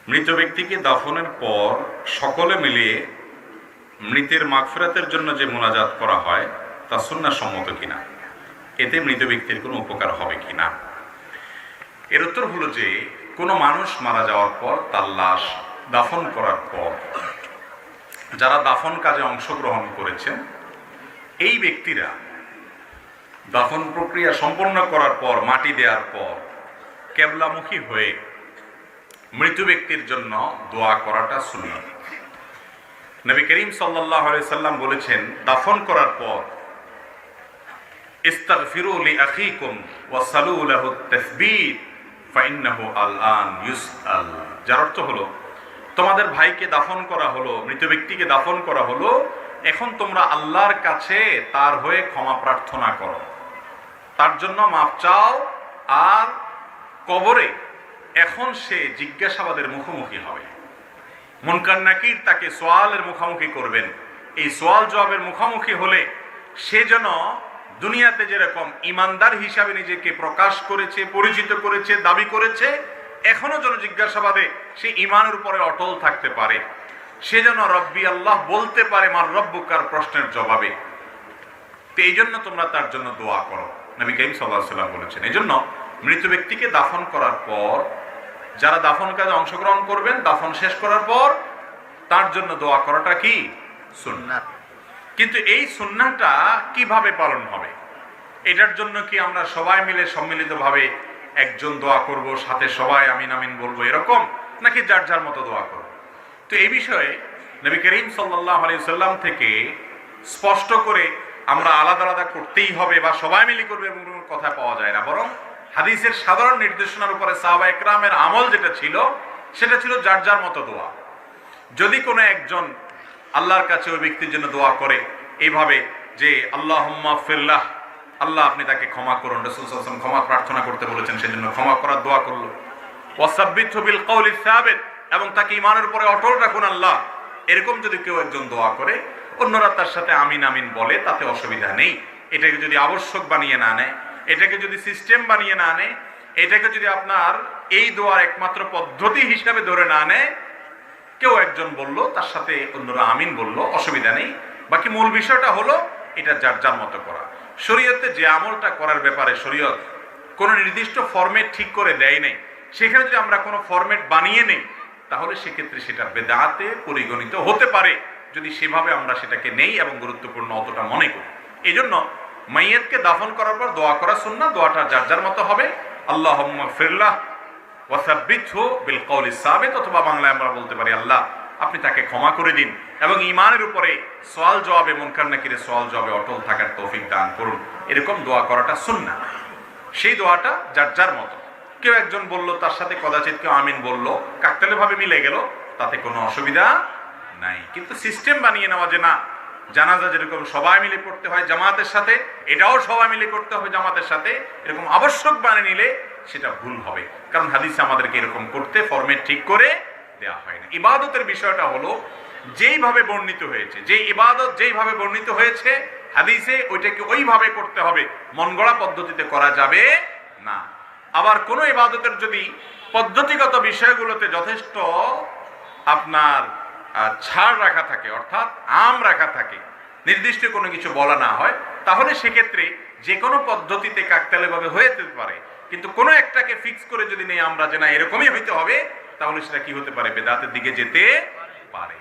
মৃত ব্যক্তিকে দাফনের পর সকলে মিলিয়ে মৃতের মাগফিরাতের জন্য যে মোনাজাত করা হয় তা সুন্নাহ সম্মত কিনা, এতে মৃত ব্যক্তির কোনো উপকার হবে কিনা। এর উত্তর হলো যে কোনো মানুষ মারা যাওয়ার পর তার লাশ দাফন করার পর যারা দাফন কাজে অংশগ্রহণ করেছেন এই ব্যক্তিরা দাফন প্রক্রিয়া সম্পন্ন করার পর মাটি দেওয়ার পর কেবলামুখী হয়ে মৃত ব্যক্তির জন্য দোয়া করাটা সুন্নাত। নবী করিম সাল্লাল্লাহু আলাইহি সাল্লাম বলেছেন, দাফন করার পর ইস্তাগফিরু লি আখিকুম ওয়াসালু লাহু তাসবীত ফাইন্নাহু আলআন ইউসআল। যার অর্থ হলো, তোমাদের ভাইকে দাফন করা হলো, মৃত ব্যক্তিকে দাফন করা হলো, এখন তোমরা আল্লাহর কাছে তার হয়ে ক্ষমা প্রার্থনা করো, তার জন্য মাফ চাও, আর কবরে এখন সে জিজ্ঞাসাবাদের মুখোমুখি হবে। মুনকার নাকির তাকে সোয়ালের মুখোমুখি করবেন। এই সোয়াল জবাবের মুখোমুখি হলে সে যেন দুনিয়াতে যেরকম ইমানদার হিসাবে নিজেকে প্রকাশ করেছে, পরিচিত করেছে, দাবি করেছে, এখনো যেন জিজ্ঞাসাবাদে সে ইমানের উপরে অটল থাকতে পারে। সে যেন রব্বি আল্লাহ বলতে পারে মার রব্বুকার প্রশ্নের জবাবে। তো এই জন্য তোমরা তার জন্য দোয়া করো, নবী করিম সাল্লাল্লাহু আলাইহি ওয়াসাল্লাম বলেছেন। এই জন্য মৃত ব্যক্তিকে দাফন করার পর যারা দাফন কাজে অংশগ্রহণ করবেন, দাফন শেষ করার পর তার জন্য দোয়া করাটা কি সুন্নাত। কিন্তু এই সুন্নাহটা কিভাবে পালন হবে? এটার জন্য কি আমরা সবাই মিলে সম্মিলিতভাবে একজন দোয়া করব, সাথে সবাই আমিন আমিন বলবো এরকম, নাকি যার যার মতো দোয়া করব? তো এই বিষয়ে নবী করিম সাল্লাল্লাহু আলাইহি ওয়াসাল্লাম থেকে স্পষ্ট করে আমরা আলাদা আলাদা করতেই হবে বা সবাই মিলে করবে এমন কোনো কথা পাওয়া যায় না। বরং হাদিসের সাধারণ নির্দেশনার উপরে সাহাবা একরামের আমল যেটা ছিল সেটা ছিল যার যার মতো দোয়া। যদি কোনো একজন আল্লাহর কাছে ওই ব্যক্তির জন্য দোয়া করে এইভাবে যে আল্লাহুম্মা ফিরলাহ, আল্লাহ আপনি তাকে ক্ষমা করুন, রাসূল সাল্লাল্লাহু আলাইহি ওয়াসাল্লাম ক্ষমা প্রার্থনা করতে বলেছেন, সেজন্য ক্ষমা করার দোয়া করলো। ওয়াসাব্বিতহু বিল কওলি সাবিত, এবং তাকে ঈমানের উপরে অটল রাখুন আল্লাহ, এরকম যদি কেউ একজন দোয়া করে অন্যরা তার সাথে আমিন আমিন বলে, তাতে অসুবিধা নেই। এটাকে যদি আবশ্যক বানিয়ে না নেয়, এটাকে যদি সিস্টেম বানিয়ে না নেয়, এটাকে যদি আপনার এই দোয়ার একমাত্র পদ্ধতি হিসাবে ধরে না নেয়, কেউ একজন বলল তার সাথে অন্যরা আমিন বলল, অসুবিধা নেই। বাকি মূল বিষয়টা হলো এটা যার যার মতো করা। শরীয়তে যে আমলটা করার ব্যাপারে শরীয়ত কোনো নির্দিষ্ট ফরম্যাট ঠিক করে দেয় নেই, সেখানে যদি আমরা কোনো ফরম্যাট বানিয়ে নেই তাহলে সেক্ষেত্রে সেটা বেদাতে পরিগণিত হতে পারে, যদি সেভাবে আমরা সেটাকে নেই এবং গুরুত্বপূর্ণ অতটা মনে করি। এই জন্য মাইয়াতকে দাফন করার পর দোয়া করা সুন্নাহ। দোয়াটা যার যার মতো হবে, আল্লাহুম্মা ফিরলাহ ওয়া সাব্বিতহু বিল কওলি সাবিত, অথবা বাংলায় আমরা বলতে পারি আল্লাহ আপনি তাকে ক্ষমা করে দিন এবং ঈমানের উপরে সওয়াল জবাবে, মুনকার নাকিরের সওয়াল জবাবে অটল থাকার তৌফিক দান করুন। এরকম দোয়া করাটা সুন্নাহ। সেই দোয়াটা যার যার মতো। কেউ একজন বলল, তার সাথে কদাচিৎ কেউ আমিন বলল, কাকতালে ভাবে মিলে গেল, তাতে কোনো অসুবিধা নাই। কিন্তু সিস্টেম বানিয়ে নেওয়া যে না, জানাজা যেরকম সবাই মিলে পড়তে হয় জামাতের সাথে, এটাও সবাই মিলে করতে হবে জামাতের সাথে, এরকম আবশ্যক বানিয়ে নিলে সেটা ভুল হবে। কারণ হাদিসে আমাদেরকে এরকম করতে ফরম্যাট ঠিক করে দেওয়া হয় না। ইবাদতের বিষয়টা হলো যেইভাবে বর্ণিত হয়েছে, যে ইবাদত যেইভাবে বর্ণিত হয়েছে হাদিসে, ওইটাকে ওইভাবে করতে হবে, মন গড়া পদ্ধতিতে করা যাবে না। আবার কোনো ইবাদতের যদি পদ্ধতিগত বিষয়গুলোতে যথেষ্ট আপনার ছাড় রাখা থাকে, অর্থাৎ আম রাখা থাকে, নির্দিষ্ট কোনো কিছু বলা না হয়, তাহলে সেক্ষেত্রে যে কোনো পদ্ধতিতে কাকতালে ভাবে হয়ে যেতে পারে। কিন্তু কোনো একটাকে ফিক্স করে যদি নেই আমরা যে না এরকমই হইতে হবে, তাহলে সেটা কি হতে পারে? বেদাতের দিকে যেতে পারে।